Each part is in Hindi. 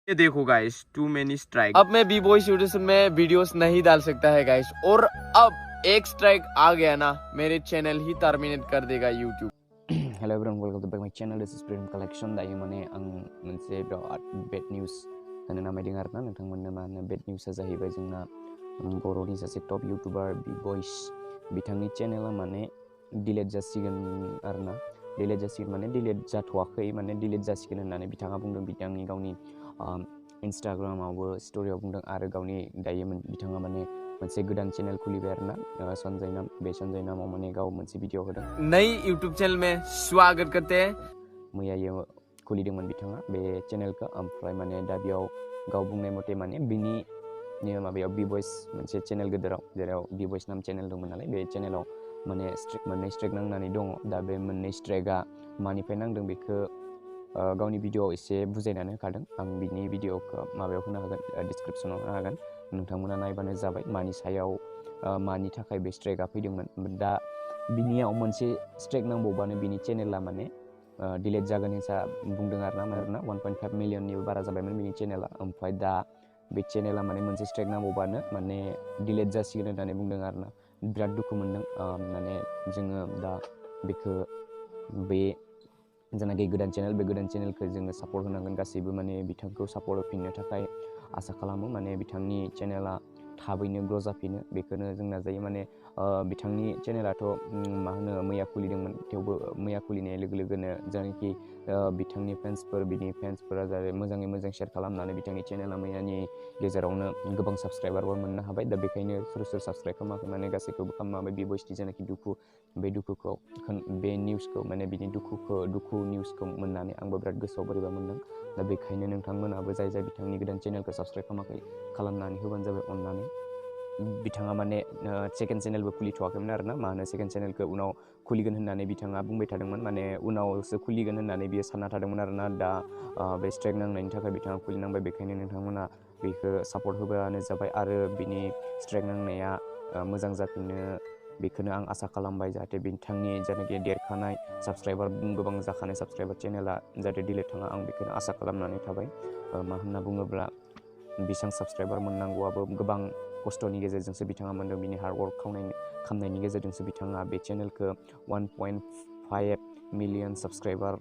ये देखो गाइस, टू मेनी स्ट्राइक। अब मैं बी बॉय स्टूडियो में वीडियोस नहीं डाल सकता है गाइस, और अब एक स्ट्राइक आ गया ना, मेरे चैनल ही टर्मिनेट कर देगा YouTube. Hello everyone, welcome to my channel. This is freedom collection. दायो माने आं मोनसे बिराद बेड न्यूज होनो नामायदों आरोना नोंथांमोननो। मा होनो बेड न्यूजआ जाहैबाय जोंना बर'नि सासे टप इउटुबार बि बॉयस बिथांनि चेनेला माने डिलीट जासिगोन आरोना। डिलीट जासिगोन माने डिलीट जाथ'वाखै, माने डिलीट जासिगोन होननानै बिथाङा बुंदों। बिथांनि गावनि इन्स्टाग्रामावबो स्ट'रियाव बुंदों, आरो गावनि दायो बिथाङा माने मोनसे गोदान चेनेल खुलिबाय आरोना, सन्जय नाम। बे सन्जय नामाव माने गाव मोनसे भिडिअ होदों। नई यूट्यूब चैनल में स्वागत करते हैं। मैयायो खुलिदोंमोन बिथाङा बे चेनेलखौ। ओमफ्राय माने दा बेयाव गाव बुंनाय मथे माने बिनि माबायाव बि बॉयस मोनसे चेनेल गेदेराव, जेराव बि बॉयस नाम चेनेल दंमोन नालाय, बे चेनेलाव माने मोननै स्ट्राइक नांनानै दङ। दा बे मोननै स्ट्राइकआ मानिफ्राय नांदों बेखौ गावनि भिडिअआव एसे बुजायनानै होखादों। आं बिनि भिडिअखौ माबायाव होनो हागोन, डिसक्रिपसनाव होनो हागोन। नोंथांमोना नायबानो जाबाय मानि सायाव मानि थाखाय बे स्ट्राइकआ फैदोंमोन। दा बिनियाव मोनसे स्ट्राइक नांबावबानो बिनि चेनेला माने डिलीट जागोन होनना बुंदों आरोना 1.5 मिलियननिबो बारा जाबायमोन बिनि चेनेला। ओमफ्राय दा बे चेनेला माने मोनसे स्ट्राइक नांबावबानो माने डिलीट जासिगोन होननानै बुंदों आरोना। बिराद दुखु मोनदों। माने जोङो दा बेखौ बे जानाखि गोदान चेनेल, बे गोदान चेनेलखौ जोङो सापर्ट होनांगोन गासैबो। माने बिथांखौ सापर्ट होफिननो थाखाय आसा खालामो, माने बिथांनि चेनेला थाबैनो ग्र' जाफिनो, बेखौनो जों नाजायो। माने बिथांनि चेनेलाथ' मा होनो मैया खुलिदोंमोन, थेवबो मैया खुलिनाय लोगो लोगोनो जायनाखि बिथांनि फेन्सफोर, बिनि फेन्सफोरा जाहाथे मोजाङै मोजां शेयार खालामनानै बिथांनि चेनेला मैयानि गेजेरावनो गोबां साबस्क्राइबारबो मोननो हाबाय। दा बेखायनो सोर साबस्क्राइब खालामाखै माने गासैखौबो खालामबाय। बि बॉयसनि जायनाखि दुखु, बे दुखुखौ, बे निउसखौ, माने बिनि दुखु निउसखौ मोननानै आंबो बिराद गोसोआव बोरैबा मोनदों। दा बेखायनो नोंथांमोनाबो जाय बिथांनि गोदान चेनेलखौ साबस्क्राइब खालामाखै, खालामनानै होबानो जाबाय अननानै। बिथाङा माने सेकेन्ड चेनेलबो खुलिथ'वाखैमोन आरोना। मा होनो सेकेन्ड चेनेलखौ उनाव खुलिगोन होननानै बिथाङा बुंबाय थादोंमोन, माने उनावसो खुलिगोन होननानै बियो सानना थादोंमोन आरोना। दा बे स्ट्राइक नांनायनि थाखाय बिथाङा खुलिनांबाय। बेखायनो नोंथांमोना बेखौ सापर्ट होबानो जाबाय, आरो बिनि स्ट्राइक नांनाया मोजां जाफिननो, बेखौनो आं आसा खालामबाय। जाहाथे बिथांनि जायनाखि देरखानाय साबस्क्राइबार, गोबां जाखानाय साबस्क्राइबार चेनेला जाहाथे डिलीट थाङा, आं बेखौनो आसा खालामनानै थाबाय। मा होनना बुङोब्ला बेसेबां साबस्क्राइबार मोननांगौआबो गोबां खस्थ'नि गेजेरजोंसो बिथाङा मोनदों। बिनि हार्डवर्क खालामनायनि गेजेरजोंसो बिथाङा बे चेनेलखौ 1.5 मिलियन साबस्क्राइबार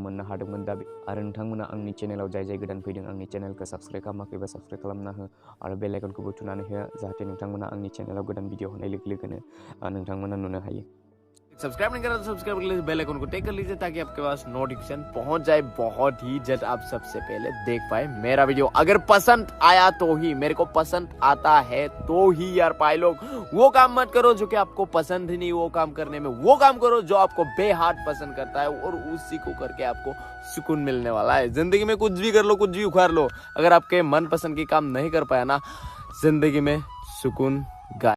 मोननो हादोंमोन। दा आरो नोंथांमोना आंनि चेनेलाव जाय गोदान फैदों, आंनि चेनेलखौ साबस्क्राइब खालामाखैबा साबस्क्राइब खालामना हो, आरो बेल आइकनखौबो थुनानै हो, जाहाथे नोंथांमोना आंनि चेनेलाव गोदान भिडिअ होनाय लोगो लोगोनो नोंथांमोना नुनो हायो। सब्सक्राइब नहीं करा तो सब्सक्राइब कर लीजिए, बेल आइकन को टिक कर लीजिए, ताकि आपके पास नोटिफिकेशन पहुंच जाए बहुत ही जल्द, आप सबसे पहले देख पाए मेरा वीडियो। अगर पसंद आया तो ही, मेरे को पसंद आता है तो ही यार भाई लोग, वो काम मत करो जो कि आपको पसंद ही नहीं। वो काम करने में वो काम करो जो आपको बेहद पसंद करता है, और उसी को करके आपको सुकून मिलने वाला है। जिंदगी में कुछ भी कर लो, कुछ भी उखाड़ लो, अगर आपके मन पसंद की काम नहीं कर पाया ना, जिंदगी में सुकून गायब।